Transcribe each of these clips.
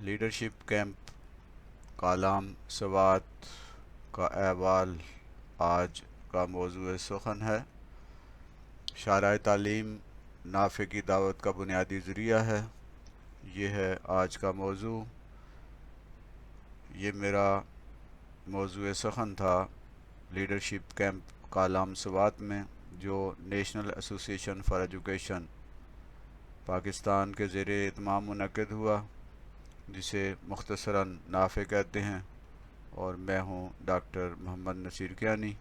Leadership camp Kalam Swat کا احوال آج کا موضوع سخن ہے۔ شعراء تعلیم نافع کی دعوت کا بنیادی ذریعہ ہے، یہ ہے آج کا موضوع۔ یہ میرا موضوع سخن تھا لیڈرشپ کیمپ کالام سوات میں، جو national association for education Pakistan کے زیر اہتمام منعقد ہوا، جسے مختصراً نافع کہتے ہیں، اور میں ہوں ڈاکٹر محمد نصیر کیانی۔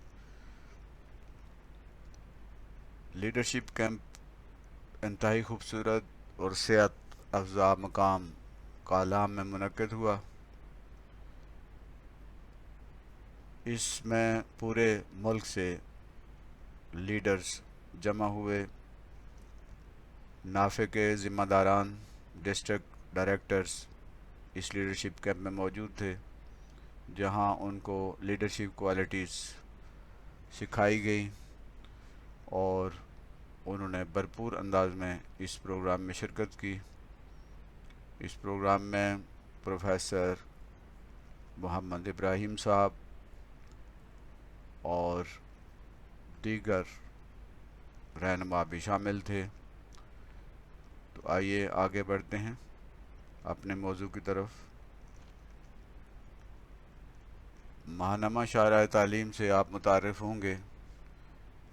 لیڈرشپ کیمپ انتہائی خوبصورت اور صحت افزا مقام کالام میں منعقد ہوا۔ اس میں پورے ملک سے لیڈرز جمع ہوئے۔ نافع کے ذمہ داران، ڈسٹرکٹ ڈائریکٹرز اس لیڈرشپ کیمپ میں موجود تھے، جہاں ان کو لیڈرشپ کوالٹیز سکھائی گئی اور انہوں نے بھرپور انداز میں اس پروگرام میں شرکت کی۔ اس پروگرام میں پروفیسر محمد ابراہیم صاحب اور دیگر رہنما بھی شامل تھے۔ تو آئیے آگے بڑھتے ہیں اپنے موضوع کی طرف۔ ماہنامہ شعراء تعلیم سے آپ متعارف ہوں گے۔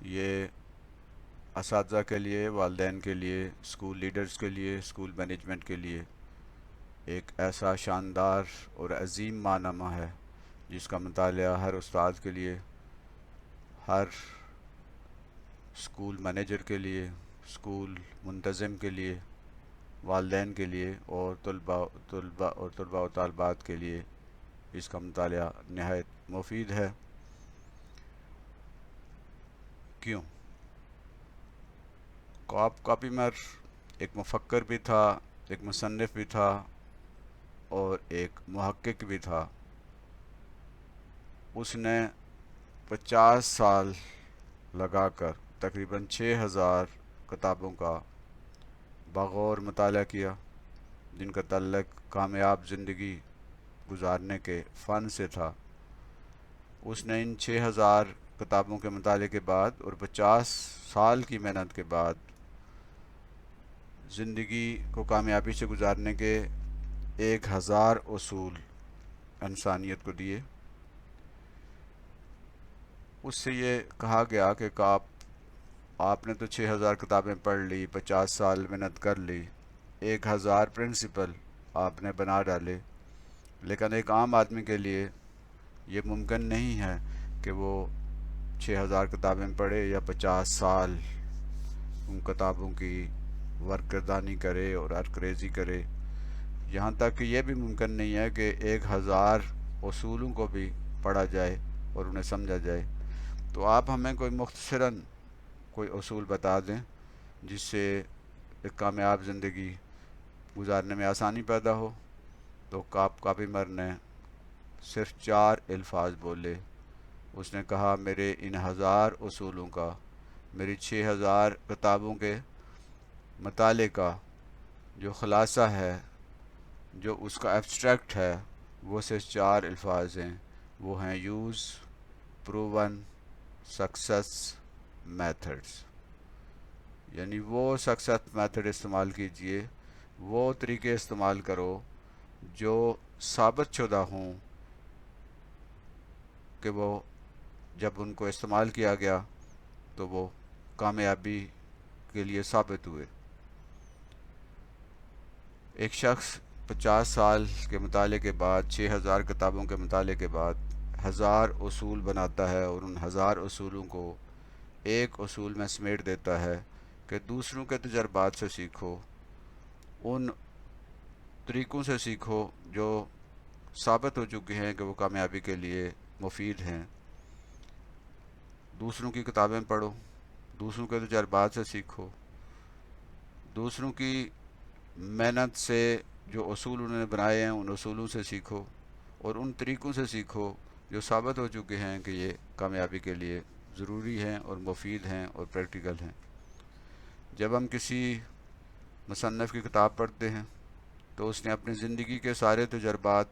یہ اساتذہ کے لیے، والدین کے لیے، اسکول لیڈرز کے لیے، اسکول مینجمنٹ کے لیے ایک ایسا شاندار اور عظیم ماہنامہ ہے جس کا مطالعہ ہر استاد کے لیے، ہر اسکول مینیجر کے لیے، اسکول منتظم کے لیے، والدین کے لیے اور طلباء و طالبات کے لیے اس کا مطالعہ نہایت مفید ہے۔ کیوں؟ کاپیمر ایک مفکر بھی تھا، ایک مصنف بھی تھا اور ایک محقق بھی تھا۔ اس نے 50 سال لگا کر تقریباً 6000 کتابوں کا بغور مطالعہ کیا، جن کا تعلق کامیاب زندگی گزارنے کے فن سے تھا۔ اس نے ان 6000 کتابوں کے مطالعے کے بعد اور 50 سال کی محنت کے بعد زندگی کو کامیابی سے گزارنے کے 1000 اصول انسانیت کو دیے۔ اس سے یہ کہا گیا کہ آپ نے تو 6000 کتابیں پڑھ لی، 50 سال محنت کر لی، 1000 پرنسپل آپ نے بنا ڈالے، لیکن ایک عام آدمی کے لیے یہ ممکن نہیں ہے کہ وہ 6000 کتابیں پڑھے یا 50 سال ان کتابوں کی ورک گردانی کرے اور ارکریزی کرے۔ یہاں تک کہ یہ بھی ممکن نہیں ہے کہ 1000 اصولوں کو بھی پڑھا جائے اور انہیں سمجھا جائے۔ تو آپ ہمیں کوئی مختصراً کوئی اصول بتا دیں جس سے ایک کامیاب زندگی گزارنے میں آسانی پیدا ہو۔ تو کاپیمر نے صرف 4 الفاظ بولے۔ اس نے کہا، میرے ان 1000 اصولوں کا، میری 6000 کتابوں کے مطالعے کا جو خلاصہ ہے، جو اس کا ایبسٹریکٹ ہے، وہ صرف 4 الفاظ ہیں۔ وہ ہیں یوز پروون سکسیس میتھڈز، یعنی وہ سکسیس میتھڈ استعمال کیجئے، وہ طریقے استعمال کرو جو ثابت شدہ ہوں کہ وہ جب ان کو استعمال کیا گیا تو وہ کامیابی کے لیے ثابت ہوئے۔ ایک شخص 50 سال کے مطالعے کے بعد، 6000 کتابوں کے مطالعے کے بعد 1000 اصول بناتا ہے اور ان 1000 اصولوں کو ایک اصول میں سمیٹ دیتا ہے کہ دوسروں کے تجربات سے سیکھو، ان طریقوں سے سیکھو جو ثابت ہو چکے ہیں کہ وہ کامیابی کے لیے مفید ہیں۔ دوسروں کی کتابیں پڑھو، دوسروں کے تجربات سے سیکھو، دوسروں کی محنت سے جو اصول انہوں نے بنائے ہیں ان اصولوں سے سیکھو اور ان طریقوں سے سیکھو جو ثابت ہو چکے ہیں کہ یہ کامیابی کے لیے ضروری ہیں اور مفید ہیں اور پریکٹیکل ہیں۔ جب ہم کسی مصنف کی کتاب پڑھتے ہیں تو اس نے اپنی زندگی کے سارے تجربات،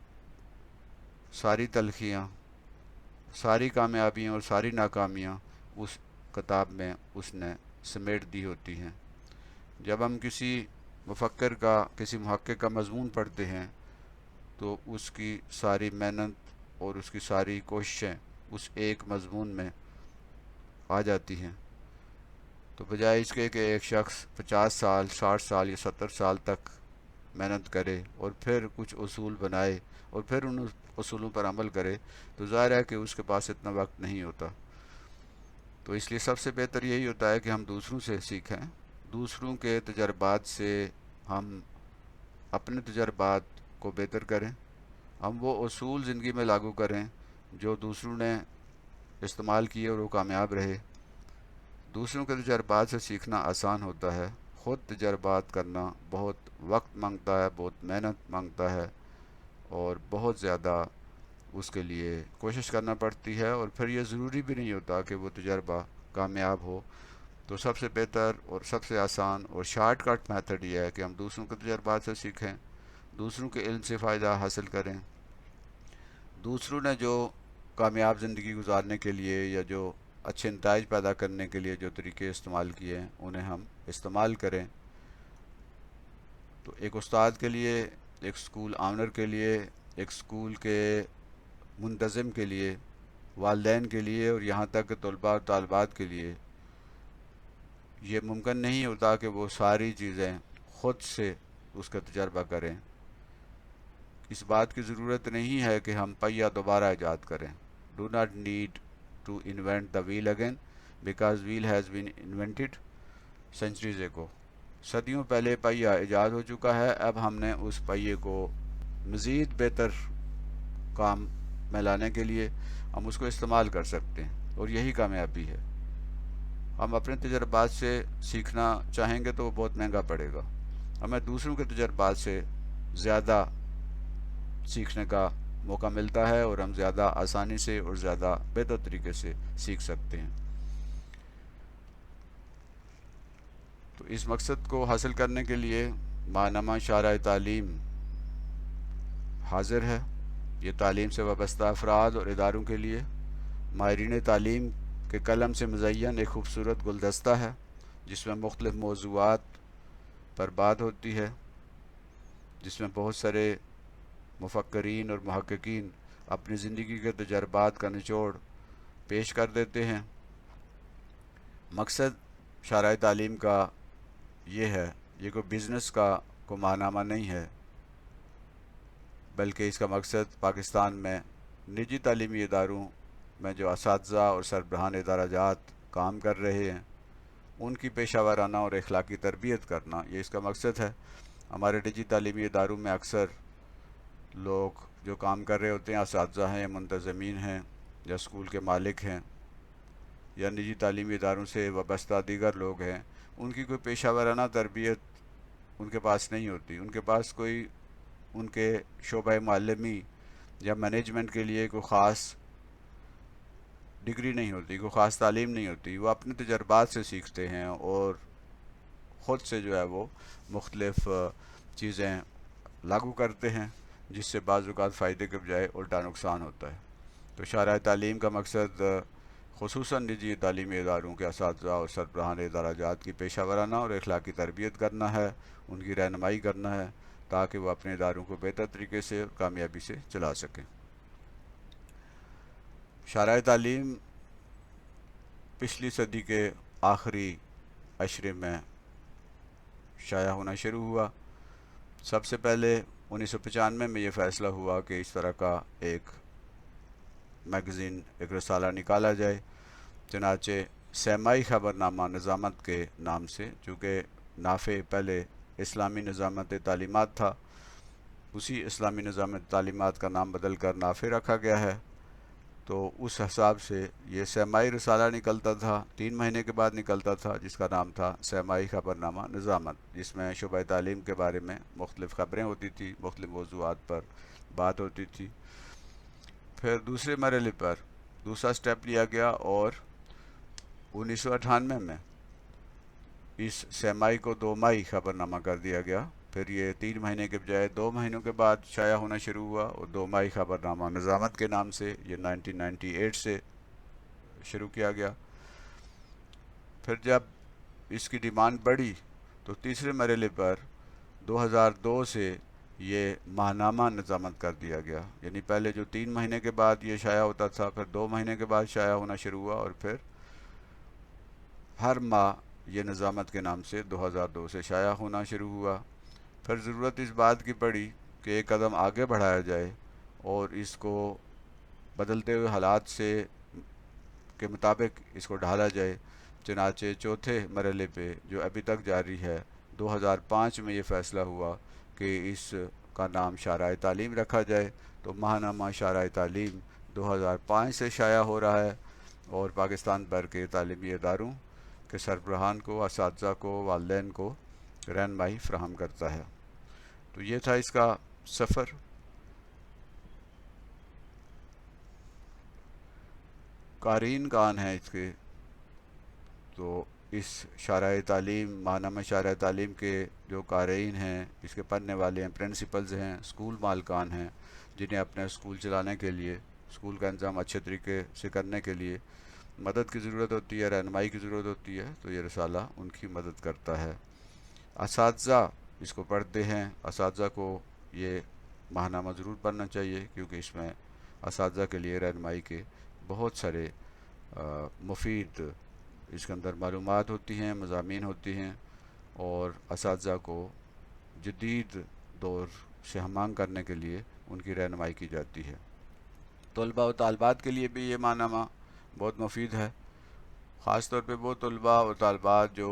ساری تلخیاں، ساری کامیابیاں اور ساری ناکامیاں اس کتاب میں اس نے سمیٹ دی ہوتی ہیں۔ جب ہم کسی مفکر کا، کسی محقق کا مضمون پڑھتے ہیں تو اس کی ساری محنت اور اس کی ساری کوششیں اس ایک مضمون میں آ جاتی ہیں، تو بجائے اس کے کہ ایک شخص 50 سال، 60 سال یا 70 سال تک محنت کرے اور پھر کچھ اصول بنائے اور پھر ان اصولوں پر عمل کرے، تو ظاہر ہے کہ اس کے پاس اتنا وقت نہیں ہوتا۔ تو اس لیے سب سے بہتر یہی ہوتا ہے کہ ہم دوسروں سے سیکھیں، دوسروں کے تجربات سے ہم اپنے تجربات کو بہتر کریں، ہم وہ اصول زندگی میں لاگو کریں جو دوسروں نے استعمال کیے اور وہ کامیاب رہے۔ دوسروں کے تجربات سے سیکھنا آسان ہوتا ہے، خود تجربات کرنا بہت وقت مانگتا ہے، بہت محنت مانگتا ہے، اور بہت زیادہ اس کے لیے کوشش کرنا پڑتی ہے، اور پھر یہ ضروری بھی نہیں ہوتا کہ وہ تجربہ کامیاب ہو۔ تو سب سے بہتر اور سب سے آسان اور شارٹ کٹ میتھڈ یہ ہے کہ ہم دوسروں کے تجربات سے سیکھیں، دوسروں کے علم سے فائدہ حاصل کریں، دوسروں نے جو کامیاب زندگی گزارنے کے لیے یا جو اچھے نتائج پیدا کرنے کے لیے جو طریقے استعمال کیے ہیں انہیں ہم استعمال کریں۔ تو ایک استاد کے لیے، ایک سکول آنر کے لیے، ایک سکول کے منتظم کے لیے، والدین کے لیے اور یہاں تک کہ طلباء اور طالبات کے لیے یہ ممکن نہیں ہوتا کہ وہ ساری چیزیں خود سے اس کا تجربہ کریں۔ اس بات کی ضرورت نہیں ہے کہ ہم پہیہ دوبارہ ایجاد کریں۔ Do not need to invent the wheel again because wheel has been invented centuries ago. صدیوں پہلے پہیہ ایجاد ہو چکا ہے، اب ہم نے اس پہیے کو مزید بہتر کام میں لانے کے لیے ہم اس کو استعمال کر سکتے ہیں، اور یہی کامیابی ہے۔ ہم اپنے تجربات سے سیکھنا چاہیں گے تو وہ بہت مہنگا پڑے گا، ہمیں دوسروں کے تجربات سے زیادہ سیکھنے کا موقع ملتا ہے اور ہم زیادہ آسانی سے اور زیادہ بہتر طریقے سے سیکھ سکتے ہیں۔ تو اس مقصد کو حاصل کرنے کے لیے ماہنامہ شارع تعلیم حاضر ہے۔ یہ تعلیم سے وابستہ افراد اور اداروں کے لیے ماہرین تعلیم کے قلم سے مزین ایک خوبصورت گلدستہ ہے جس میں مختلف موضوعات پر بات ہوتی ہے، جس میں بہت سارے مفکرین اور محققین اپنی زندگی کے تجربات کا نچوڑ پیش کر دیتے ہیں۔ مقصد شارع تعلیم کا یہ ہے، یہ کوئی بزنس کا کوئی ماہنامہ نہیں ہے، بلکہ اس کا مقصد پاکستان میں نجی تعلیمی اداروں میں جو اساتذہ اور سربراہان ادارہ جات کام کر رہے ہیں ان کی پیشہ ورانہ اور اخلاقی تربیت کرنا، یہ اس کا مقصد ہے۔ ہمارے نجی تعلیمی اداروں میں اکثر لوگ جو کام کر رہے ہوتے ہیں اساتذہ ہیں، منتظمین ہیں، یا اسکول کے مالک ہیں، یا نجی تعلیمی اداروں سے وابستہ دیگر لوگ ہیں، ان کی کوئی پیشہ ورانہ تربیت ان کے پاس نہیں ہوتی، ان کے پاس کوئی ان کے شعبہ معلمی یا مینجمنٹ کے لیے کوئی خاص ڈگری نہیں ہوتی، کوئی خاص تعلیم نہیں ہوتی، وہ اپنے تجربات سے سیکھتے ہیں اور خود سے جو ہے وہ مختلف چیزیں لاگو کرتے ہیں جس سے بعض اوقات فائدے کے بجائے الٹا نقصان ہوتا ہے۔ تو شارع تعلیم کا مقصد خصوصاً نجی تعلیمی اداروں کے اساتذہ اور سربراہان ادارہ جات کی پیشہ ورانہ اور اخلاقی تربیت کرنا ہے، ان کی رہنمائی کرنا ہے تاکہ وہ اپنے اداروں کو بہتر طریقے سے اور کامیابی سے چلا سکیں۔ شارع تعلیم پچھلی صدی کے آخری عشرے میں شائع ہونا شروع ہوا۔ سب سے پہلے 1995 میں یہ فیصلہ ہوا کہ اس طرح کا ایک میگزین، ایک رسالہ نکالا جائے، چنانچہ سیمائی خبر نامہ نظامت کے نام سے، چونکہ نافع پہلے اسلامی نظامت تعلیمات تھا، اسی اسلامی نظامت تعلیمات کا نام بدل کر نافع رکھا گیا ہے، تو اس حساب سے یہ سیمائی رسالہ نکلتا تھا، 3 مہینے کے بعد نکلتا تھا، جس کا نام تھا سیمائی خبر نامہ نظامت، جس میں شعبہ تعلیم کے بارے میں مختلف خبریں ہوتی تھی، مختلف موضوعات پر بات ہوتی تھی۔ پھر دوسرے مرحلے پر دوسرا سٹیپ لیا گیا اور 1998 میں اس سیمائی کو 2 مائی خبر نامہ کر دیا گیا، پھر یہ 3 مہینے کے بجائے 2 مہینوں کے بعد شائع ہونا شروع ہوا، اور 2 ماہی خبر نامہ نظامت کے نام سے یہ 1998 سے شروع کیا گیا۔ پھر جب اس کی ڈیمانڈ بڑھی تو تیسرے مرحلے پر 2002 سے یہ ماہنامہ نظامت کر دیا گیا، یعنی پہلے جو 3 مہینے کے بعد یہ شائع ہوتا تھا، پھر 2 مہینے کے بعد شائع ہونا شروع ہوا، اور پھر ہر ماہ یہ نظامت کے نام سے 2002 سے شائع ہونا شروع ہوا۔ پھر ضرورت اس بات کی پڑی کہ ایک قدم آگے بڑھایا جائے اور اس کو بدلتے ہوئے حالات سے کے مطابق اس کو ڈھالا جائے۔ چنانچہ چوتھے مرحلے پہ جو ابھی تک جاری ہے، 2005 میں یہ فیصلہ ہوا کہ اس کا نام شارع تعلیم رکھا جائے۔ تو ماہنامہ شارع تعلیم 2005 سے شائع ہو رہا ہے، اور پاکستان بھر کے تعلیمی اداروں کے سربراہان کو، اساتذہ کو، والدین کو رہنمائی فراہم کرتا ہے۔ تو یہ تھا اس کا سفر۔ قارئین کون ہیں اس کے؟ تو اس شارع تعلیم، ماہنامہ شارع تعلیم کے جو قارئین ہیں، اس کے پڑھنے والے ہیں، پرنسپلز ہیں، اسکول مالکان ہیں، جنہیں اپنے اسکول چلانے کے لیے، اسکول کا انظام اچھے طریقے سے کرنے کے لیے مدد کی ضرورت ہوتی ہے، رہنمائی کی ضرورت ہوتی ہے، تو یہ رسالہ ان کی مدد کرتا ہے۔ اساتذہ اس کو پڑھتے ہیں، اساتذہ کو یہ ماہنامہ ضرور پڑھنا چاہیے، کیونکہ اس میں اساتذہ کے لیے رہنمائی کے بہت سارے مفید اس کے اندر معلومات ہوتی ہیں، مضامین ہوتی ہیں، اور اساتذہ کو جدید دور سے ہمانگ کرنے کے لیے ان کی رہنمائی کی جاتی ہے۔ طلباء و طالبات کے لیے بھی یہ ماہنامہ بہت مفید ہے، خاص طور پہ وہ طلباء و طالبات جو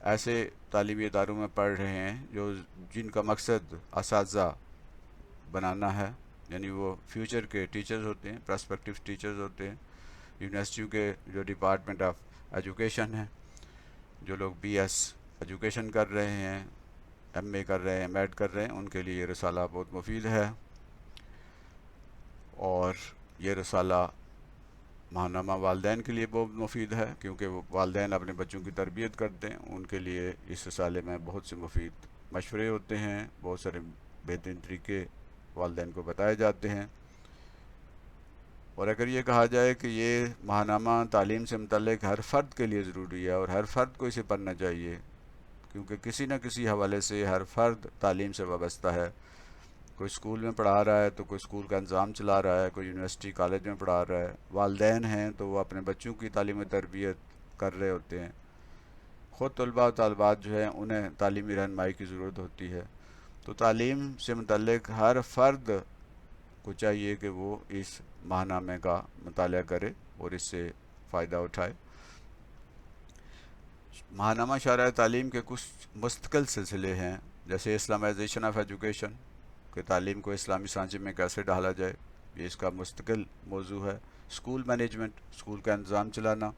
ایسے تعلیمی اداروں میں پڑھ رہے ہیں جن کا مقصد اساتذہ بنانا ہے، یعنی وہ فیوچر کے ٹیچرز ہوتے ہیں، پراسپیکٹیو ٹیچرز ہوتے ہیں۔ یونیورسٹیوں کے جو ڈپارٹمنٹ آف ایجوکیشن ہیں، جو لوگ بی ایس ایجوکیشن کر رہے ہیں، ایم اے کر رہے ہیں، ایم ایڈ کر رہے ہیں، ان کے لیے یہ رسالہ بہت مفید ہے۔ اور یہ رسالہ ماہنامہ والدین کے لیے بہت مفید ہے، کیونکہ وہ والدین اپنے بچوں کی تربیت کرتے ہیں، ان کے لیے اس رسالے میں بہت سے مفید مشورے ہوتے ہیں، بہت سارے بہترین طریقے والدین کو بتائے جاتے ہیں۔ اور اگر یہ کہا جائے کہ یہ ماہنامہ تعلیم سے متعلق ہر فرد کے لیے ضروری ہے اور ہر فرد کو اسے پڑھنا چاہیے، کیونکہ کسی نہ کسی حوالے سے ہر فرد تعلیم سے وابستہ ہے۔ کوئی اسکول میں پڑھا رہا ہے تو کوئی اسکول کا انظام چلا رہا ہے، کوئی یونیورسٹی کالج میں پڑھا رہا ہے، والدین ہیں تو وہ اپنے بچوں کی تعلیم و تربیت کر رہے ہوتے ہیں، خود طلباء و طالبات جو ہیں انہیں تعلیمی رہنمائی کی ضرورت ہوتی ہے۔ تو تعلیم سے متعلق ہر فرد کو چاہیے کہ وہ اس ماہنامے کا مطالعہ کرے اور اس سے فائدہ اٹھائے۔ ماہنامہ شارع تعلیم کے کچھ مستقل سلسلے ہیں، جیسے اسلامائزیشن آف ایجوکیشن، کہ تعلیم کو اسلامی سانچے میں کیسے ڈھالا جائے، یہ اس کا مستقل موضوع ہے۔ اسکول مینجمنٹ، اسکول کا انظام چلانا،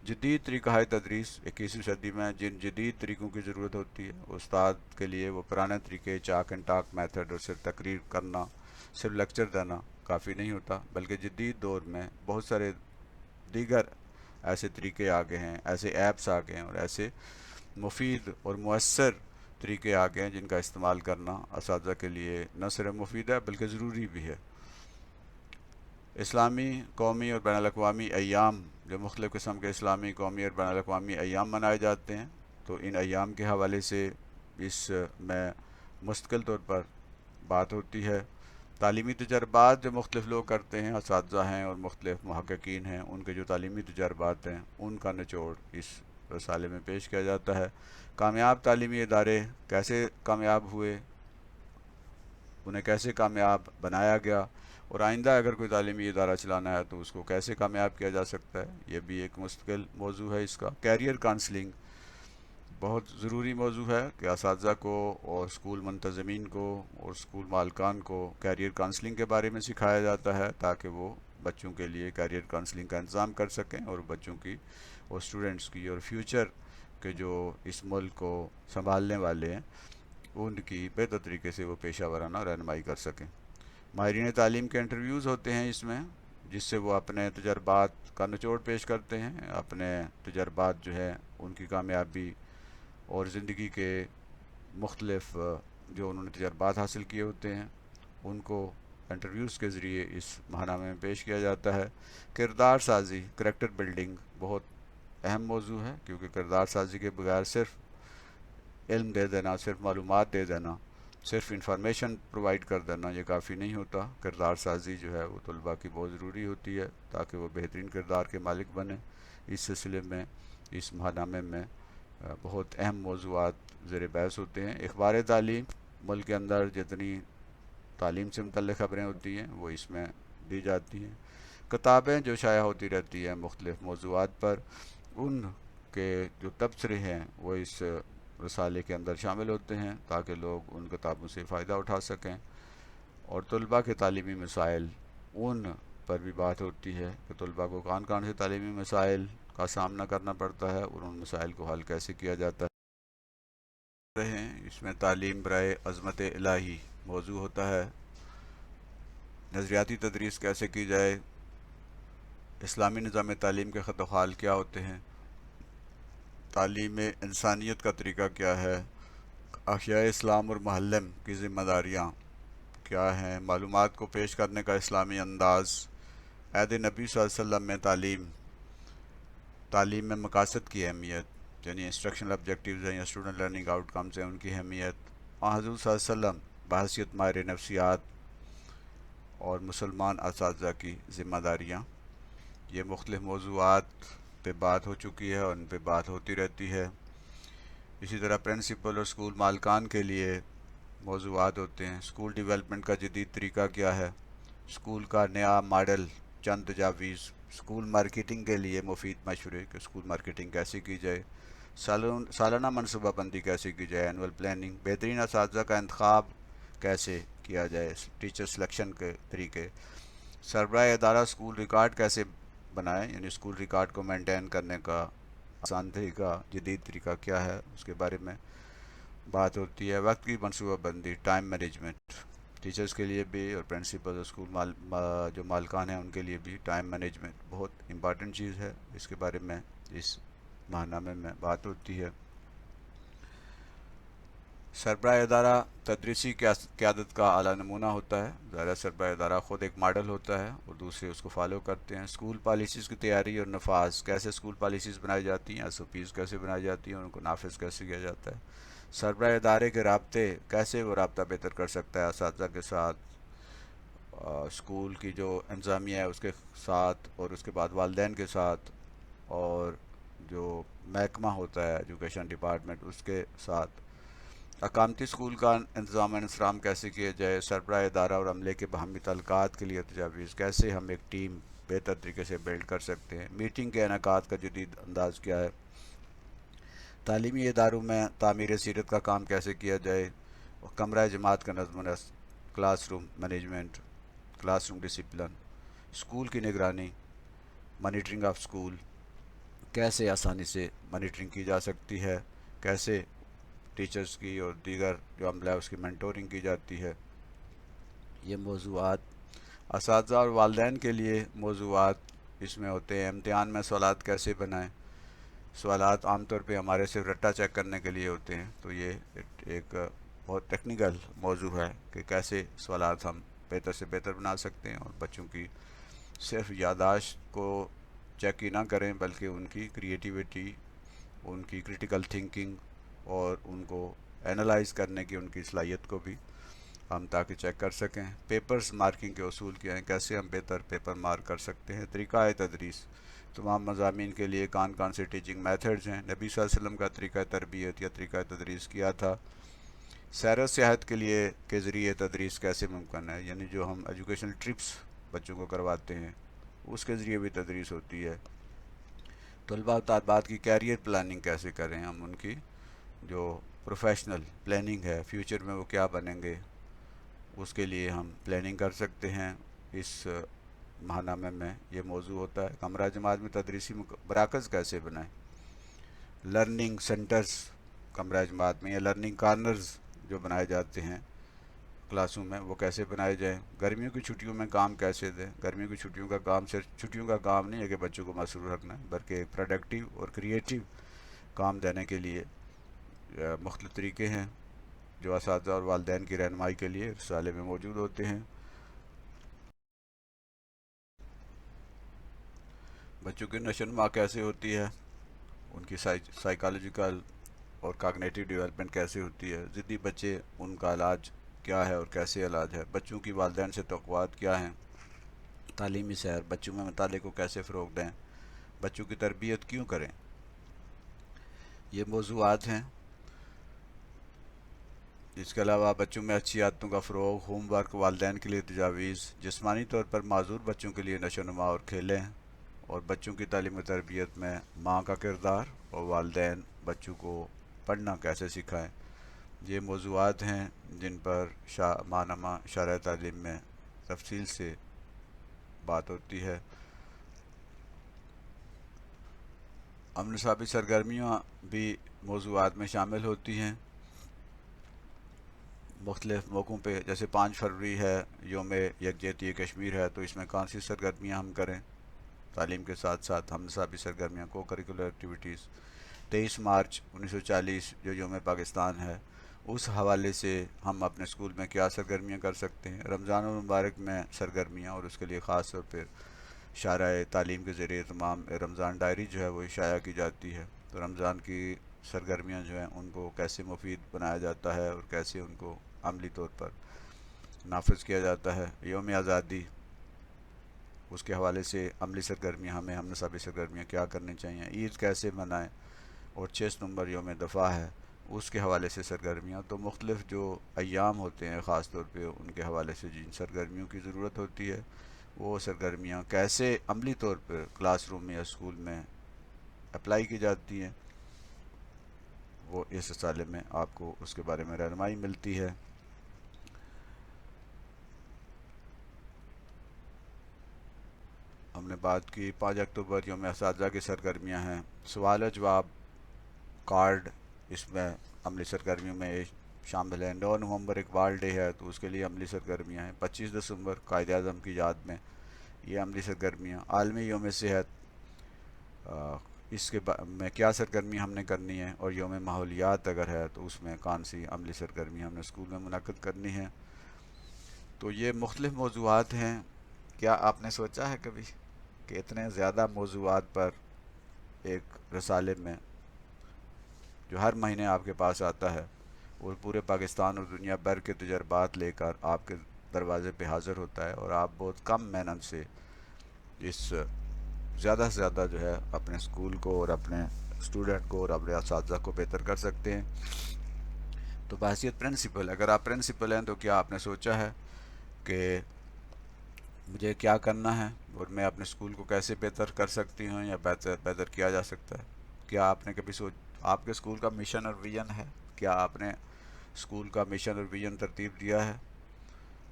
جدید طریقہ تدریس، 21ویں صدی میں جن جدید طریقوں کی ضرورت ہوتی ہے، استاد کے لیے وہ پرانے طریقے، چاک اینڈ ٹاک میتھڈ، اور صرف تقریر کرنا، صرف لیکچر دینا کافی نہیں ہوتا، بلکہ جدید دور میں بہت سارے دیگر ایسے طریقے آ گئے ہیں، ایسے ایپس آ گئے ہیں، اور ایسے مفید اور مؤثر طریقے آ گئے ہیں جن کا استعمال کرنا اساتذہ کے لیے نہ صرف مفید ہے بلکہ ضروری بھی ہے۔ اسلامی، قومی اور بین الاقوامی ایام، جو مختلف قسم کے اسلامی، قومی اور بین الاقوامی ایام منائے جاتے ہیں، تو ان ایام کے حوالے سے اس میں مستقل طور پر بات ہوتی ہے۔ تعلیمی تجربات جو مختلف لوگ کرتے ہیں، اساتذہ ہیں اور مختلف محققین ہیں، ان کے جو تعلیمی تجربات ہیں ان کا نچوڑ اس رسالے میں پیش کیا جاتا ہے۔ کامیاب تعلیمی ادارے کیسے کامیاب ہوئے، انہیں کیسے کامیاب بنایا گیا، اور آئندہ اگر کوئی تعلیمی ادارہ چلانا ہے تو اس کو کیسے کامیاب کیا جا سکتا ہے، یہ بھی ایک مستقل موضوع ہے اس کا۔ کیریئر کانسلنگ بہت ضروری موضوع ہے کہ اساتذہ کو اور اسکول منتظمین کو اور اسکول مالکان کو کیریئر کانسلنگ کے بارے میں سکھایا جاتا ہے، تاکہ وہ بچوں کے لیے کیریئر کانسلنگ کا انتظام کر سکیں، اور بچوں کی اور اسٹوڈنٹس کی اور فیوچر کے جو اس ملک کو سنبھالنے والے ہیں ان کی بہتر طریقے سے وہ پیشہ ورانہ رہنمائی کر سکیں۔ ماہرین تعلیم کے انٹرویوز ہوتے ہیں اس میں، جس سے وہ اپنے تجربات کا نچوڑ پیش کرتے ہیں، اپنے تجربات جو ہے ان کی کامیابی اور زندگی کے مختلف جو انہوں نے تجربات حاصل کیے ہوتے ہیں ان کو انٹرویوز کے ذریعے اس ماہنامے میں پیش کیا جاتا ہے۔ کردار سازی، کریکٹر بلڈنگ بہت اہم موضوع ہے، کیونکہ کردار سازی کے بغیر صرف علم دے دینا، صرف معلومات دے دینا، صرف انفارمیشن پرووائڈ کر دینا یہ کافی نہیں ہوتا۔ کردار سازی جو ہے وہ طلباء کی بہت ضروری ہوتی ہے تاکہ وہ بہترین کردار کے مالک بنیں۔ اس سلسلے میں اس ماہنامے میں بہت اہم موضوعات زیر بحث ہوتے ہیں۔ اخبار تعلیم، ملک کے اندر جتنی تعلیم سے متعلق خبریں ہوتی ہیں وہ اس میں دی جاتی ہیں۔ کتابیں جو شائع ہوتی رہتی ہیں مختلف موضوعات پر، ان کے جو تبصرے ہیں وہ اس رسالے کے اندر شامل ہوتے ہیں تاکہ لوگ ان کتابوں سے فائدہ اٹھا سکیں، اور طلباء کے تعلیمی مسائل ان پر بھی بات ہوتی ہے کہ طلباء کو کون سے تعلیمی مسائل کا سامنا کرنا پڑتا ہے اور ان مسائل کو حل کیسے کیا جاتا ہے۔ اس میں تعلیم برائے عظمت الہی موضوع ہوتا ہے، نظریاتی تدریس کیسے کی جائے، اسلامی نظام تعلیم کے خط و خال کیا ہوتے ہیں، تعلیم انسانیت کا طریقہ کیا ہے، احیاء اسلام اور محلم کی ذمہ داریاں کیا ہیں، معلومات کو پیش کرنے کا اسلامی انداز، عہد نبی صلی اللہ علیہ وسلم میں تعلیم میں مقاصد کی اہمیت، یعنی انسٹرکشنل آبجیکٹیوز ہیں یا اسٹوڈنٹ لرننگ آؤٹ کمز ہیں ان کی اہمیت، حضور صلی اللہ علیہ وسلم بحیثیت ماہر نفسیات اور مسلمان اساتذہ کی ذمہ داریاں۔ یہ مختلف موضوعات پہ بات ہو چکی ہے اور ان پہ بات ہوتی رہتی ہے۔ اسی طرح پرنسپل اور اسکول مالکان کے لیے موضوعات ہوتے ہیں۔ اسکول ڈیولپمنٹ کا جدید طریقہ کیا ہے، اسکول کا نیا ماڈل، چند تجاویز، اسکول مارکیٹنگ کے لیے مفید مشورے کہ اسکول مارکیٹنگ کیسے کی جائے، سالانہ منصوبہ بندی کیسے کی جائے، اینول پلاننگ، بہترین اساتذہ کا انتخاب کیسے کیا جائے، ٹیچر سلیکشن کے طریقے، سربراہ ادارہ اسکول ریکارڈ کیسے بنائیں، یعنی اسکول ریکارڈ کو مینٹین کرنے کا آسان طریقہ، جدید طریقہ کیا ہے اس کے بارے میں بات ہوتی ہے۔ وقت کی منصوبہ بندی، ٹائم مینجمنٹ، ٹیچرز کے لیے بھی اور پرنسپل اور اسکول جو مالکان ہیں ان کے لیے بھی ٹائم مینجمنٹ بہت امپارٹنٹ چیز ہے، اس کے بارے میں اس ماہنامے میں بات ہوتی ہے۔ سربراہ ادارہ تدریسی قیادت کا اعلیٰ نمونہ ہوتا ہے، ظاہر سربراہ ادارہ خود ایک ماڈل ہوتا ہے اور دوسرے اس کو فالو کرتے ہیں۔ اسکول پالیسیز کی تیاری اور نفاذ، کیسے اسکول پالیسیز بنائی جاتی ہیں، ایس او پیز کیسے بنائی جاتی ہیں اور ان کو نافذ کیسے کیا جاتا ہے۔ سربراہ ادارے کے رابطے، کیسے وہ رابطہ بہتر کر سکتا ہے اساتذہ کے ساتھ، اسکول کی جو انتظامیہ ہے اس کے ساتھ، اور اس کے بعد والدین کے ساتھ، اور جو محکمہ ہوتا ہے ایجوکیشن ڈپارٹمنٹ اس کے ساتھ۔ اقامتی اسکول کا انتظام و انصرام کیسے کیا جائے، سربراہ ادارہ اور عملے کے باہمی تعلقات کے لیے تجاویز، کیسے ہم ایک ٹیم بہتر طریقے سے بلڈ کر سکتے ہیں، میٹنگ کے انعقاد کا جدید انداز کیا ہے، تعلیمی اداروں میں تعمیر سیرت کا کام کیسے کیا جائے، اور کمرہ جماعت کا نظم و نسق، class room management, class room discipline, school کی نگرانی، مانیٹرنگ آف اسکول، کیسے آسانی سے مانیٹرنگ کی جا سکتی ہے، کیسے ٹیچرز کی اور دیگر جو عملہ ہے اس کی مینٹورنگ کی جاتی ہے۔ یہ موضوعات اساتذہ اور والدین کے لیے موضوعات اس میں ہوتے ہیں۔ امتحان میں سوالات کیسے بنائیں، سوالات عام طور پہ ہمارے صرف رٹا چیک کرنے کے لیے ہوتے ہیں، تو یہ ایک بہت ٹیکنیکل موضوع ہے کہ کیسے سوالات ہم بہتر سے بہتر بنا سکتے ہیں اور بچوں کی صرف یادداشت کو چیک ہی نہ کریں بلکہ ان کی کریٹیوٹی، ان کی کریٹیکل تھنکنگ اور ان کو اینالائز کرنے کی ان کی صلاحیت کو بھی ہم تاکہ چیک کر سکیں۔ پیپرز مارکنگ کے اصول کیا ہیں، کیسے ہم بہتر پیپر مارک کر سکتے ہیں۔ طریقہ تدریس، تمام مضامین کے لیے کون سے ٹیچنگ میتھڈز ہیں، نبی صلی اللہ علیہ وسلم کا طریقہ تربیت یا طریقہ تدریس کیا تھا۔ سیر و سیاحت کے لیے کے ذریعے تدریس کیسے ممکن ہے، یعنی جو ہم ایجوکیشنل ٹرپس بچوں کو کرواتے ہیں اس کے ذریعے بھی تدریس ہوتی ہے۔ طلباء و طالبات کی کیریئر پلاننگ کیسے کریں، ہم ان کی جو پروفیشنل پلاننگ ہے فیوچر میں وہ کیا بنیں گے اس کے لیے ہم پلاننگ کر سکتے ہیں۔ اس ماہنامے میں یہ موضوع ہوتا ہے۔ کمرہ جماعت میں تدریسی مراکز کیسے بنائیں، لرننگ سینٹرز کمرہ جماعت میں یا لرننگ کارنرز جو بنائے جاتے ہیں کلاسوں میں وہ کیسے بنائے جائیں، گرمیوں کی چھٹیوں میں کام کیسے دیں۔ گرمیوں کی چھٹیوں کا کام صرف چھٹیوں کا کام نہیں ہے کہ بچوں کو مصروف رکھنا ہے، بلکہ ایک پروڈکٹیو اور کریٹیو کام دینے کے لیے مختلف طریقے ہیں۔ جو اساتذہ اور والدین کی رہنمائی کے لیے رسالے میں موجود ہوتے ہیں۔ بچوں کی نشو و نما کیسے ہوتی ہے، ان کی سائیکالوجیکل اور کاگنیٹیو ڈیولپمنٹ کیسے ہوتی ہے، ضدی بچے، ان کا علاج کیا ہے اور کیسے علاج ہے، بچوں کی والدین سے توقعات کیا ہیں، تعلیمی سیر، بچوں میں مطالعے کو کیسے فروغ دیں، بچوں کی تربیت کیوں کریں، یہ موضوعات ہیں۔ اس کے علاوہ بچوں میں اچھی عادتوں کا فروغ، ہوم ورک، والدین کے لیے تجاویز، جسمانی طور پر معذور بچوں کے لیے نشو و نما اور کھیلیں، اور بچوں کی تعلیم و تربیت میں ماں کا کردار اور والدین بچوں کو پڑھنا کیسے سکھائیں، یہ موضوعات ہیں جن پر ماہنامہ شرح تعلیم میں تفصیل سے بات ہوتی ہے۔ امن نصابی سرگرمیاں بھی موضوعات میں شامل ہوتی ہیں مختلف موقعوں پہ، جیسے 5 فروری ہے، یوم یکجہتی کشمیر ہے، تو اس میں کون سی سرگرمیاں ہم کریں تعلیم کے ساتھ ساتھ، ہم نصابی سرگرمیاں، کو کریکولر ایکٹیویٹیز۔ 23 مارچ 1940 جو یوم پاکستان ہے، اس حوالے سے ہم اپنے اسکول میں کیا سرگرمیاں کر سکتے ہیں، رمضان المبارک میں سرگرمیاں، اور اس کے لیے خاص طور پہ شارع تعلیم کے ذریعے تمام رمضان ڈائری جو ہے وہ شائع کی جاتی ہے، تو رمضان کی سرگرمیاں جو ہیں ان کو کیسے مفید بنایا جاتا ہے اور کیسے ان کو عملی طور پر نافذ کیا جاتا ہے۔ یوم آزادی، اس کے حوالے سے عملی سرگرمیاں، ہم نصابی سرگرمیاں کیا کرنی چاہیے، عید کیسے منائیں، اور 6 نومبر یوم دفاع ہے، اس کے حوالے سے سرگرمیاں، تو مختلف جو ایام ہوتے ہیں خاص طور پہ ان کے حوالے سے جن سرگرمیوں کی ضرورت ہوتی ہے، وہ سرگرمیاں کیسے عملی طور پر کلاس روم میں یا اسکول میں اپلائی کی جاتی ہیں، وہ اس رسالے میں آپ کو اس کے بارے میں رہنمائی ملتی ہے۔ ہم نے بات کی 5 اکتوبر یوم اساتذہ کی سرگرمیاں ہیں، سوال و جواب کارڈ اس میں عملی سرگرمیوں میں شامل ہے۔ 9 نومبر ایک وارلڈ ڈے ہے، تو اس کے لیے عملی سرگرمیاں ہیں۔ 25 دسمبر قائد اعظم کی یاد میں، یہ عملی سرگرمیاں۔ عالمی یوم صحت، اس کے میں کیا سرگرمی ہم نے کرنی ہے، اور یوم ماحولیات اگر ہے تو اس میں کون سی عملی سرگرمی ہم نے اسکول میں منعقد کرنی ہے۔ تو یہ مختلف موضوعات ہیں۔ کیا آپ نے سوچا ہے کبھی کہ اتنے زیادہ موضوعات پر ایک رسالے میں جو ہر مہینے آپ کے پاس آتا ہے، وہ پورے پاکستان اور دنیا بھر کے تجربات لے کر آپ کے دروازے پہ حاضر ہوتا ہے، اور آپ بہت کم محنت سے اس زیادہ سے زیادہ جو ہے اپنے اسکول کو اور اپنے اسٹوڈنٹ کو اور اپنے اساتذہ کو بہتر کر سکتے ہیں۔ تو بحیثیت پرنسپل، اگر آپ پرنسپل ہیں تو کیا آپ نے سوچا ہے کہ مجھے کیا کرنا ہے اور میں اپنے اسکول کو کیسے بہتر کر سکتی ہوں یا بہتر کیا جا سکتا ہے؟ کیا آپ نے کبھی آپ کے اسکول کا مشن اور ویژن ہے؟ کیا آپ نے اسکول کا مشن اور ویژن ترتیب دیا ہے؟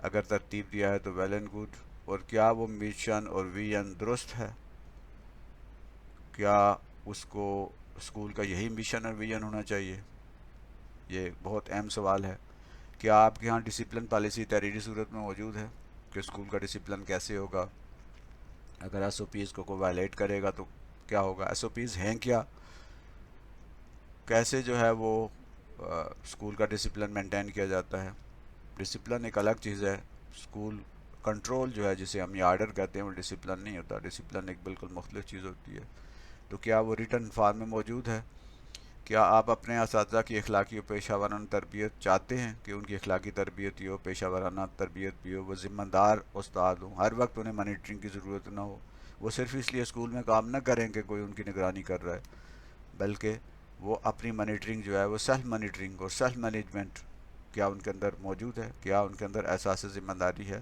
اگر ترتیب دیا ہے تو ویل اینڈ گڈ، اور کیا وہ مشن اور ویژن درست ہے؟ کیا اس کو اسکول کا یہی مشن اور ویژن ہونا چاہیے؟ یہ ایک بہت اہم سوال ہے۔ کیا آپ کے ہاں ڈسپلن پالیسی تحریری صورت میں موجود ہے کہ اسکول کا ڈسپلن کیسے ہوگا؟ اگر ایس او پیز کو وائلیٹ کرے گا تو کیا ہوگا؟ ایس او پیز ہیں کیا؟ کیسے جو ہے وہ اسکول کا ڈسپلن مینٹین کیا جاتا ہے؟ ڈسپلن ایک الگ چیز ہے، اسکول کنٹرول جو ہے جسے ہم یہ آرڈر کہتے ہیں وہ ڈسپلن نہیں ہوتا، ڈسپلن ایک بالکل مختلف چیز ہوتی ہے۔ تو کیا وہ ریٹن فارم میں موجود ہے؟ کیا آپ اپنے اساتذہ کی اخلاقی و پیشہ ورانہ تربیت چاہتے ہیں کہ ان کی اخلاقی تربیت بھی ہو، پیشہ ورانہ تربیت بھی ہو، وہ ذمہ دار استاد ہوں، ہر وقت انہیں مانیٹرنگ کی ضرورت نہ ہو، وہ صرف اس لیے اسکول میں کام نہ کریں کہ کوئی ان کی نگرانی کر رہا ہے، بلکہ وہ اپنی مانیٹرنگ جو ہے وہ سیلف مانیٹرنگ اور سیلف مینجمنٹ کیا ان کے اندر موجود ہے؟ کیا ان کے اندر احساس ذمہ داری ہے؟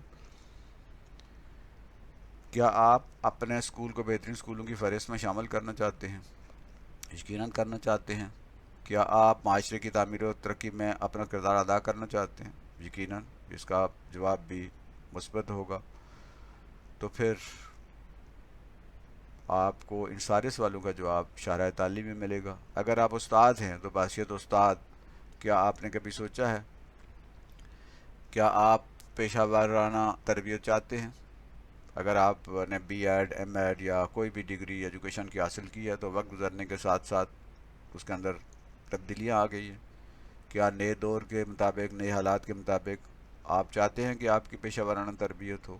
کیا آپ اپنے اسکول کو بہترین اسکولوں کی فہرست میں شامل کرنا چاہتے ہیں؟ یقیناً کرنا چاہتے ہیں۔ کیا آپ معاشرے کی تعمیر و ترقی میں اپنا کردار ادا کرنا چاہتے ہیں؟ یقیناً اس کا جواب بھی مثبت ہوگا۔ تو پھر آپ کو ان سارے سوالوں کا جواب شارع تعلیم میں ملے گا۔ اگر آپ استاد ہیں تو بحیثیت استاد کیا آپ نے کبھی سوچا ہے، کیا آپ پیشہ ورانہ تربیت چاہتے ہیں؟ اگر آپ نے بی ایڈ، ایم ایڈ یا کوئی بھی ڈگری ایجوکیشن کی حاصل کی ہے تو وقت گزرنے کے ساتھ ساتھ اس کے اندر تبدیلیاں آ گئی ہیں۔ کیا نئے دور کے مطابق، نئے حالات کے مطابق آپ چاہتے ہیں کہ آپ کی پیشہ ورانہ تربیت ہو؟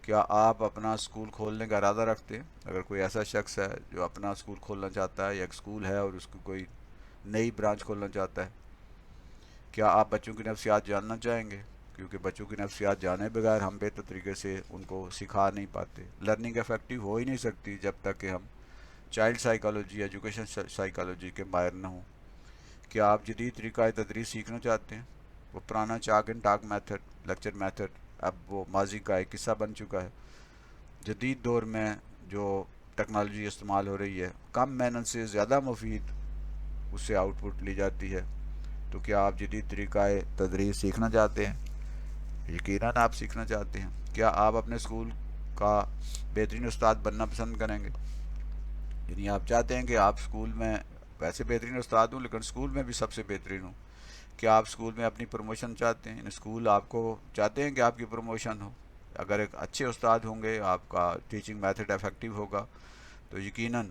کیا آپ اپنا اسکول کھولنے کا ارادہ رکھتے ہیں؟ اگر کوئی ایسا شخص ہے جو اپنا اسکول کھولنا چاہتا ہے، یا ایک اسکول ہے اور اس کو کوئی نئی برانچ کھولنا چاہتا ہے، کیا آپ بچوں کی نفسیات جاننا چاہیں گے؟ کیونکہ بچوں کی نفسیات جانے بغیر ہم بہتر طریقے سے ان کو سکھا نہیں پاتے. لرننگ افیکٹو ہو ہی نہیں سکتی جب تک کہ ہم چائلڈ سائیکالوجی، ایجوکیشن سائیکالوجی کے ماہر نہ ہوں. کیا آپ جدید طریقہ تدریس سیکھنا چاہتے ہیں؟ وہ پرانا chalk and talk method, lecture method اب وہ ماضی کا ایک قصہ بن چکا ہے. جدید دور میں جو ٹیکنالوجی استعمال ہو رہی ہے، کم محنت سے زیادہ مفید اس سے آؤٹ پٹ لی جاتی ہے. تو کیا آپ جدید طریقہ تدریس سیکھنا چاہتے ہیں؟ یقیناً آپ سیکھنا چاہتے ہیں. کیا آپ اپنے اسکول کا بہترین استاد بننا پسند کریں گے؟ یعنی آپ چاہتے ہیں کہ آپ اسکول میں ویسے بہترین استاد ہوں، لیکن اسکول میں بھی سب سے بہترین ہوں. کیا آپ اسکول میں اپنی پروموشن چاہتے ہیں؟ یعنی اسکول آپ کو چاہتے ہیں کہ آپ کی پروموشن ہو. اگر ایک اچھے استاد ہوں گے، آپ کا ٹیچنگ میتھڈ افیکٹو ہوگا، تو یقیناً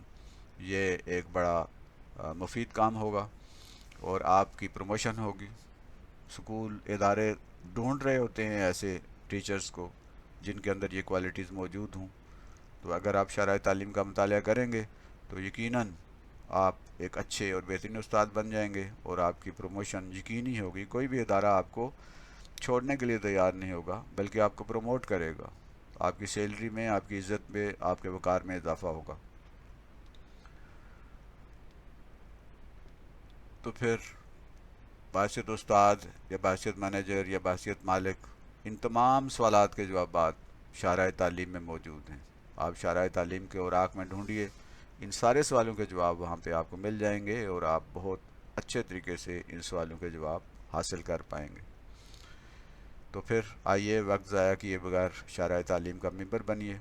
یہ ایک بڑا مفید کام ہوگا اور آپ کی پروموشن ہوگی. اسکول ادارے ڈھونڈ رہے ہوتے ہیں ایسے ٹیچرز کو جن کے اندر یہ کوالٹیز موجود ہوں. تو اگر آپ شرائع تعلیم کا مطالعہ کریں گے تو یقیناً آپ ایک اچھے اور بہترین استاد بن جائیں گے اور آپ کی پروموشن یقینی ہوگی. کوئی بھی ادارہ آپ کو چھوڑنے کے لیے تیار نہیں ہوگا، بلکہ آپ کو پروموٹ کرے گا. آپ کی سیلری میں، آپ کی عزت میں، آپ کے وقار میں اضافہ ہوگا. تو پھر بحثیت استاد یا بحثیت مینیجر یا بحثیت مالک، ان تمام سوالات کے جوابات شارع تعلیم میں موجود ہیں. آپ شارع تعلیم کے اوراق میں ڈھونڈیے، ان سارے سوالوں کے جواب وہاں پہ آپ کو مل جائیں گے اور آپ بہت اچھے طریقے سے ان سوالوں کے جواب حاصل کر پائیں گے. تو پھر آئیے وقت ضائع کیے بغیر شارع تعلیم کا ممبر بنیے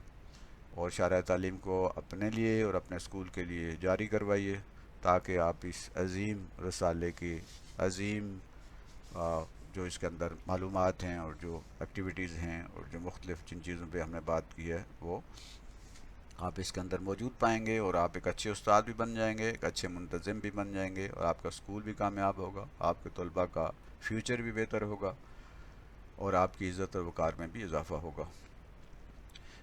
اور شارع تعلیم کو اپنے لیے اور اپنے اسکول کے لیے جاری کروائیے، تاکہ آپ اس عظیم رسالے کی عظیم جو اس کے اندر معلومات ہیں اور جو ایکٹیویٹیز ہیں اور جو مختلف جن چیزوں پہ ہم نے بات کی ہے، وہ آپ اس کے اندر موجود پائیں گے اور آپ ایک اچھے استاد بھی بن جائیں گے، ایک اچھے منتظم بھی بن جائیں گے، اور آپ کا اسکول بھی کامیاب ہوگا، آپ کے طلباء کا فیوچر بھی بہتر ہوگا اور آپ کی عزت اور وقار میں بھی اضافہ ہوگا.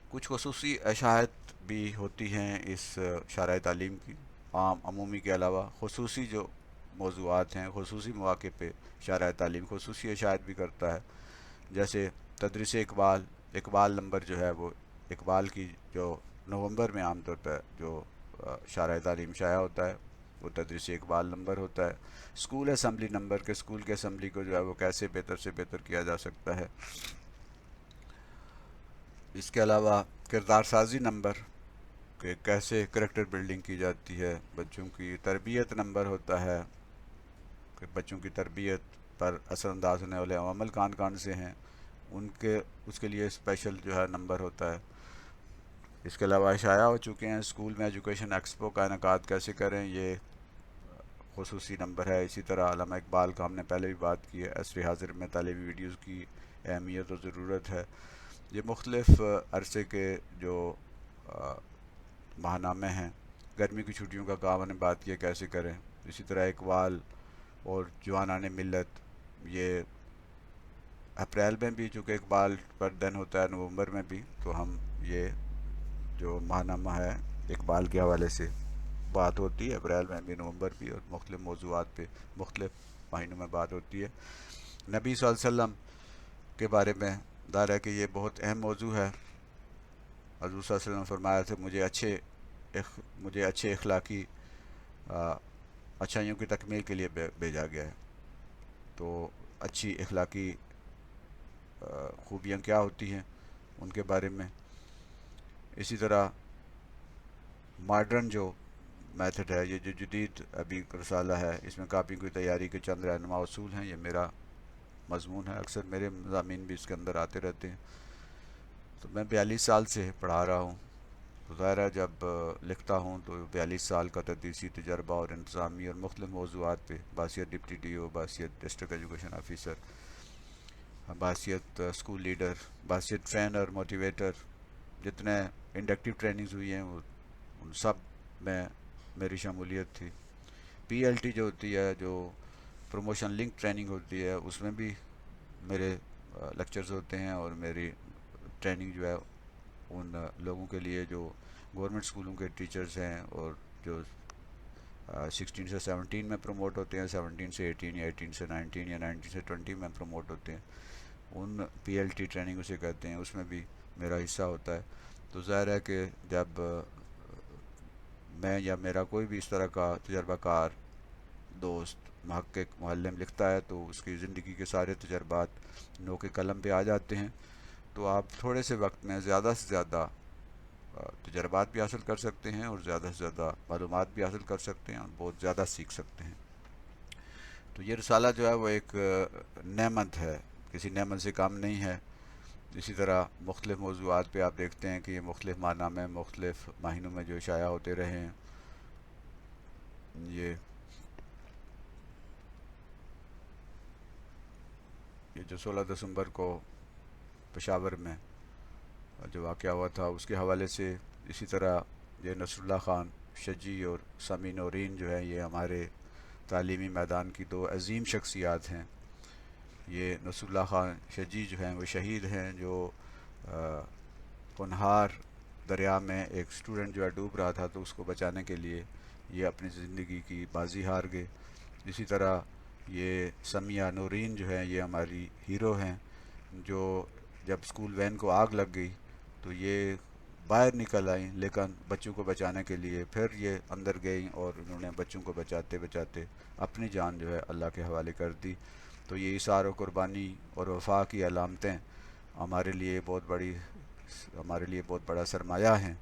کچھ خصوصی اشاعت بھی ہوتی ہیں اس شارع تعلیم کی، عام عمومی کے علاوہ خصوصی جو موضوعات ہیں، خصوصی مواقع پہ شارع تعلیم خصوصی اشاعت بھی کرتا ہے. جیسے تدریس اقبال، اقبال نمبر جو ہے وہ اقبال کی جو نومبر میں عام طور پہ جو شارع تعلیم شائع ہوتا ہے وہ تدریس اقبال نمبر ہوتا ہے. اسکول اسمبلی نمبر کے اسکول کے اسمبلی کو جو ہے وہ کیسے بہتر سے بہتر کیا جا سکتا ہے. اس کے علاوہ کردار سازی نمبر کہ کیسے کریکٹر بلڈنگ کی جاتی ہے. بچوں کی تربیت نمبر ہوتا ہے کہ بچوں کی تربیت پر اثر انداز ہونے والے عوامل کون کون سے ہیں، ان کے اس کے لیے اسپیشل جو ہے نمبر ہوتا ہے. اس کے علاوہ شائع ہو چکے ہیں اسکول میں ایجوکیشن ایکسپو کا انعقاد کیسے کریں، یہ خصوصی نمبر ہے. اسی طرح علامہ اقبال کا ہم نے پہلے بھی بات کی ہے، عصر حاضر میں تعلیمی ویڈیوز کی اہمیت و ضرورت ہے. یہ مختلف عرصے کے جو ماہ نامے ہیں، گرمی کی چھٹیوں کا کام نے بات کیا کیسے کریں. اسی طرح اقبال اور جوانان ملت، یہ اپریل میں بھی چونکہ اقبال پر دن ہوتا ہے، نومبر میں بھی، تو ہم یہ جو ماہ نامہ ہے اقبال کے حوالے سے بات ہوتی ہے، اپریل میں بھی، نومبر بھی، اور مختلف موضوعات پہ مختلف مہینوں میں بات ہوتی ہے. نبی صلی اللہ علیہ وسلم کے بارے میں ظاہر ہے کہ یہ بہت اہم موضوع ہے. حضور صلی اللہ علیہ وسلم فرمایا تھے مجھے اچھے اخلاقی اچھائیوں کی تکمیل کے لیے بھیجا گیا ہے. تو اچھی اخلاقی خوبیاں کیا ہوتی ہیں ان کے بارے میں. اسی طرح ماڈرن جو میتھڈ ہے، یہ جو جدید ابھی رسالہ ہے، اس میں کاپی کی تیاری کے چند رہنما اصول ہیں. یہ میرا مضمون ہے، اکثر میرے مضامین بھی اس کے اندر آتے رہتے ہیں. تو میں 42 سال سے پڑھا رہا ہوں. تو ظاہر ہے جب لکھتا ہوں تو 42 سال کا تدریسی تجربہ اور انتظامی اور مختلف موضوعات پہ، بحیثیت ڈپٹی ڈی او، بحیثیت ڈسٹرکٹ ایجوکیشن آفیسر، بحیثیت اسکول لیڈر، بحیثیت ٹرینر موٹیویٹر، جتنے انڈکٹیو ٹریننگز ہوئی ہیں وہ ان سب میں میری شمولیت تھی. پی ایل ٹی جو ہوتی ہے، جو پروموشن لنک ٹریننگ ہوتی ہے، اس میں بھی میرے لیکچرز ہوتے ہیں، اور میری ٹریننگ جو ہے ان لوگوں کے لیے جو گورنمنٹ اسکولوں کے ٹیچرز ہیں، اور جو 16 سے 17 میں پروموٹ ہوتے ہیں، 17 سے 18 یا 18 سے 19 یا 19 سے 20 میں پروموٹ ہوتے ہیں، ان پی ایل ٹی ٹریننگ اسے کہتے ہیں، اس میں بھی میرا حصہ ہوتا ہے۔ تو ظاہر ہے کہ جب میں یا میرا کوئی بھی اس طرح کا تجربہ کار دوست محقق معلم لکھتا ہے تو اس کی زندگی کے سارے تجربات نو کے قلم پہ آ جاتے ہیں، تو آپ تھوڑے سے وقت میں زیادہ سے زیادہ تجربات بھی حاصل کر سکتے ہیں، اور زیادہ سے زیادہ معلومات بھی حاصل کر سکتے ہیں، اور بہت زیادہ سیکھ سکتے ہیں۔ تو یہ رسالہ جو ہے وہ ایک نعمت ہے، کسی نعمت سے کم نہیں ہے۔ اسی طرح مختلف موضوعات پہ آپ دیکھتے ہیں کہ یہ مختلف معنی میں مختلف مہینوں میں جو شائع ہوتے رہے ہیں۔ یہ جو 16 دسمبر کو پشاور میں جو واقعہ ہوا تھا اس کے حوالے سے، اسی طرح یہ نصر اللہ خان شجی اور سمی نورین جو ہے یہ ہمارے تعلیمی میدان کی دو عظیم شخصیات ہیں۔ یہ نصر اللہ خان شجی جو ہیں وہ شہید ہیں، جو کنہار دریا میں ایک اسٹوڈنٹ جو ہے ڈوب رہا تھا تو اس کو بچانے کے لیے یہ اپنی زندگی کی بازی ہار گئے۔ اسی طرح یہ سمیہ نورین جو ہے یہ ہماری ہیرو ہیں، جو جب اسکول وین کو آگ لگ گئی تو یہ باہر نکل آئیں، لیکن بچوں کو بچانے کے لیے پھر یہ اندر گئیں، اور انہوں نے بچوں کو بچاتے بچاتے اپنی جان جو ہے اللہ کے حوالے کر دی۔ تو یہ اثار و قربانی اور وفا کی علامتیں ہمارے لیے بہت بڑی ہمارے لیے بہت بڑا سرمایہ ہیں۔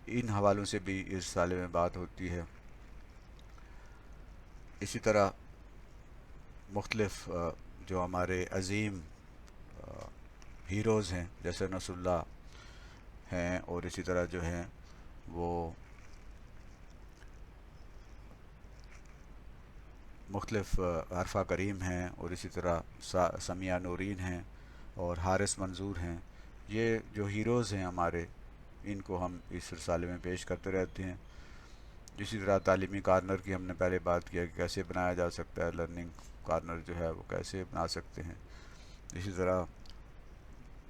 ان حوالوں سے بھی اس سالے میں بات ہوتی ہے۔ اسی طرح مختلف جو ہمارے عظیم ہیروز ہیں جیسے نصر اللہ ہیں، اور اسی طرح جو ہیں وہ مختلف عرفہ کریم ہیں، اور اسی طرح سمیہ نورین ہیں، اور حارث منظور ہیں۔ یہ جو ہیروز ہیں ہمارے، ان کو ہم اس رسالے میں پیش کرتے رہتے ہیں۔ اسی طرح تعلیمی کارنر کی ہم نے پہلے بات کیا کہ کیسے بنایا جا سکتا ہے، لرننگ کارنر جو ہے وہ کیسے بنا سکتے ہیں۔ اسی طرح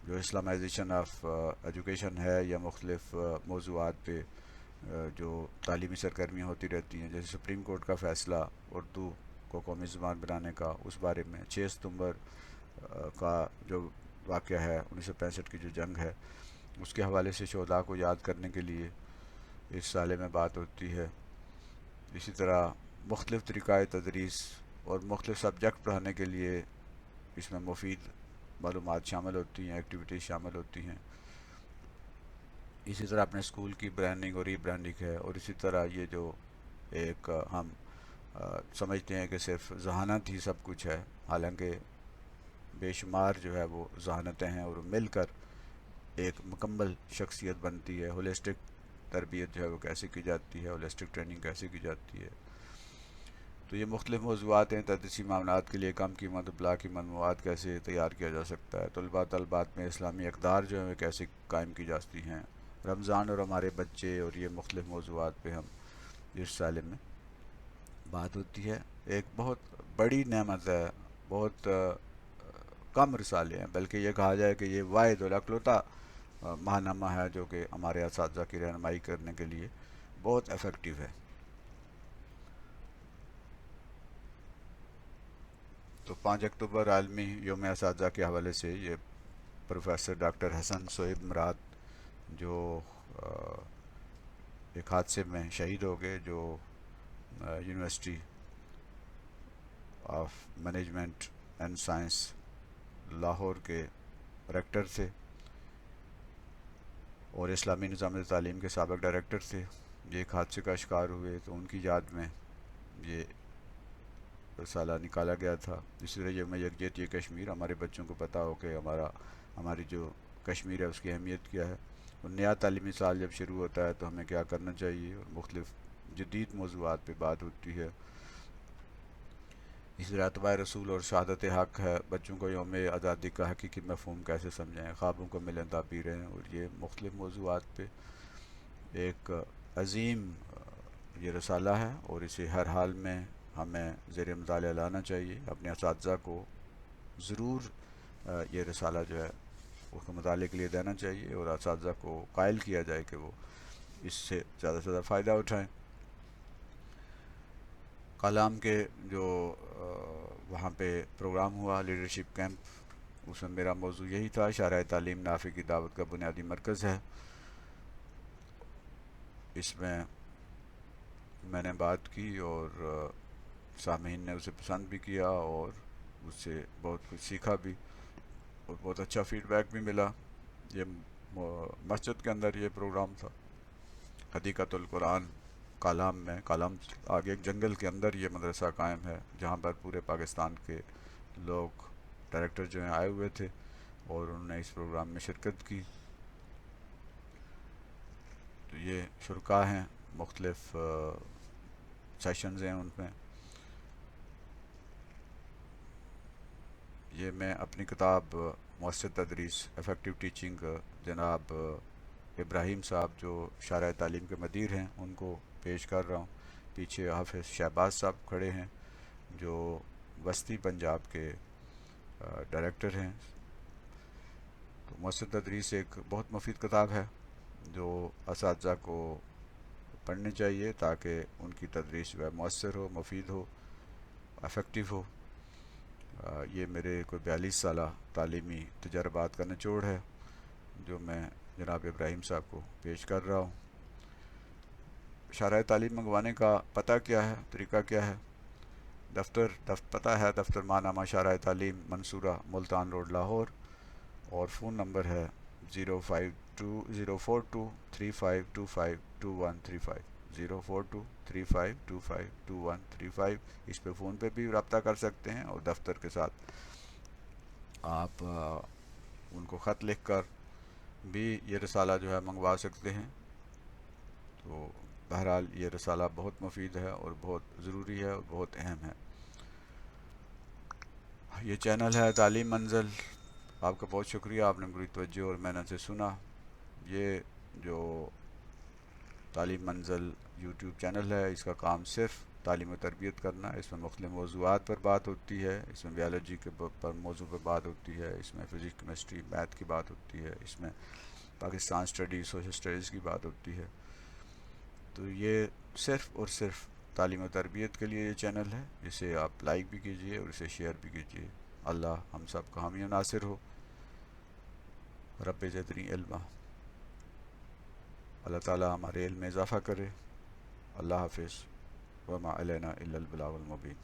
جو اسلامائزیشن آف ایجوکیشن ہے، یا مختلف موضوعات پہ جو تعلیمی سرگرمیاں ہوتی رہتی ہیں، جیسے سپریم کورٹ کا فیصلہ اردو کو قومی زبان بنانے کا، اس بارے میں 6 ستمبر کا جو واقعہ ہے 1965 کی جو جنگ ہے، اس کے حوالے سے شہداء کو یاد کرنے کے لیے اس سالے میں بات ہوتی ہے۔ اسی طرح مختلف طریقۂ تدریس اور مختلف سبجیکٹ پڑھانے کے لیے اس میں مفید معلومات شامل ہوتی ہیں، ایکٹیویٹیز شامل ہوتی ہیں۔ اسی طرح اپنے اسکول کی برانڈنگ اور ری برانڈنگ ہے، اور اسی طرح یہ جو ایک ہم سمجھتے ہیں کہ صرف ذہانت ہی سب کچھ ہے، حالانکہ بے شمار جو ہے وہ ذہانتیں ہیں، اور مل کر ایک مکمل شخصیت بنتی ہے۔ ہولسٹک تربیت جو ہے وہ کیسے کی جاتی ہے، ہولسٹک ٹریننگ کیسے کی جاتی ہے۔ تو یہ مختلف موضوعات ہیں۔ تدریسی معاملات کے لیے کم قیمت بلا قیمت مواد کیسے تیار کیا جا سکتا ہے، طلبات میں اسلامی اقدار جو ہیں کیسے قائم کی جاتی ہیں، رمضان اور ہمارے بچے، اور یہ مختلف موضوعات پہ ہم اس سالے میں بات ہوتی ہے۔ ایک بہت بڑی نعمت ہے، بہت کم رسالے ہیں، بلکہ یہ کہا جائے کہ یہ واحد اور اکلوتا ماہنامہ ہے جو کہ ہمارے اساتذہ کی رہنمائی کرنے کے لیے بہت افیکٹو ہے۔ تو 5 اکتوبر عالمی یوم اساتذہ کے حوالے سے یہ پروفیسر ڈاکٹر حسن صہیب مراد جو ایک حادثے میں شہید ہو گئے، جو university of management and science Lahore کے ریکٹر تھے، اور اسلامی نظام تعلیم کے سابق ڈائریکٹر تھے۔ یہ ایک حادثے کا شکار ہوئے، تو ان کی یاد میں یہ رسالہ نکالا گیا تھا۔ اسی طرح یوم یکجہتی کشمیر، ہمارے بچوں کو پتہ ہو کہ ہماری جو کشمیر ہے اس کی اہمیت کیا ہے، اور نیا تعلیمی سال جب شروع ہوتا ہے تو ہمیں کیا کرنا چاہیے، اور مختلف جدید موضوعات پہ بات ہوتی ہے۔ اسی طرح اتباع رسول اور شہادت حق ہے، بچوں کو یوم آزادی کا حقیقی مفہوم کیسے سمجھیں، خوابوں کو ملیں تعبیریں، اور یہ مختلف موضوعات پہ ایک عظیم یہ رسالہ ہے، اور اسے ہر حال میں ہمیں زیر مطالعہ لانا چاہیے، اپنے اساتذہ کو ضرور یہ رسالہ جو ہے اس کو مطالعے کے لیے دینا چاہیے، اور اساتذہ کو قائل کیا جائے کہ وہ اس سے زیادہ فائدہ اٹھائیں۔ کالام کے جو وہاں پہ پروگرام ہوا لیڈرشپ کیمپ، اس میں میرا موضوع یہی تھا، شارع تعلیم نافع کی دعوت کا بنیادی مرکز ہے۔ اس میں نے بات کی اور سامعین نے اسے پسند بھی کیا اور اس سے بہت کچھ سیکھا بھی، اور بہت اچھا فیڈ بیک بھی ملا۔ یہ مسجد کے اندر یہ پروگرام تھا، حدیقۃ القرآن کالام میں، کالام آگے ایک جنگل کے اندر یہ مدرسہ قائم ہے، جہاں پر پورے پاکستان کے لوگ ڈائریکٹر جو ہیں آئے ہوئے تھے اور انہوں نے اس پروگرام میں شرکت کی۔ تو یہ شرکاء ہیں، مختلف سیشنز ہیں ان میں۔ یہ میں اپنی کتاب مؤثر تدریس افیکٹو ٹیچنگ جناب ابراہیم صاحب جو شارع تعلیم کے مدیر ہیں ان کو پیش کر رہا ہوں۔ پیچھے حافظ شہباز صاحب کھڑے ہیں جو وسطی پنجاب کے ڈائریکٹر ہیں۔ تو مؤثر تدریس ایک بہت مفید کتاب ہے جو اساتذہ کو پڑھنی چاہیے تاکہ ان کی تدریس جو ہے مؤثر ہو، مفید ہو، افیکٹو ہو۔ یہ میرے کوئی 42 سالہ تعلیمی تجربات کا نچوڑ ہے جو میں جناب ابراہیم صاحب کو پیش کر رہا ہوں۔ شارع تعلیم منگوانے کا پتہ کیا ہے، طریقہ کیا ہے؟ پتہ ہے دفتر ماہنامہ شارع تعلیم منصورہ ملتان روڈ لاہور، اور فون نمبر ہے 04235252135 04235252135۔ اس پہ فون پہ بھی رابطہ کر سکتے ہیں، اور دفتر کے ساتھ آپ ان کو خط لکھ کر بھی یہ رسالہ جو ہے منگوا سکتے ہیں۔ تو بہرحال یہ رسالہ بہت مفید ہے اور بہت ضروری ہے اور بہت اہم ہے۔ یہ چینل ہے تعلیم منزل، آپ کا بہت شکریہ، آپ نے بڑی توجہ اور محنت سے سنا۔ یہ جو تعلیم منزل یوٹیوب چینل ہے، اس کا کام صرف تعلیم و تربیت کرنا ہے۔ اس میں مختلف موضوعات پر بات ہوتی ہے، اس میں بیالوجی کے موضوع پر بات ہوتی ہے، اس میں فزکس کیمسٹری میتھ کی بات ہوتی ہے، اس میں پاکستان اسٹڈیز سوشل اسٹڈیز کی بات ہوتی ہے۔ تو یہ صرف اور صرف تعلیم و تربیت کے لیے یہ چینل ہے، اسے آپ لائک بھی کیجئے اور اسے شیئر بھی کیجئے۔ اللہ ہم سب کا حامی و ناصر ہو۔ رب زدنی علما، اللہ تعالی ہمارے علم میں اضافہ کرے۔ اللہ حافظ، وما علینا الا البلاغ المبین۔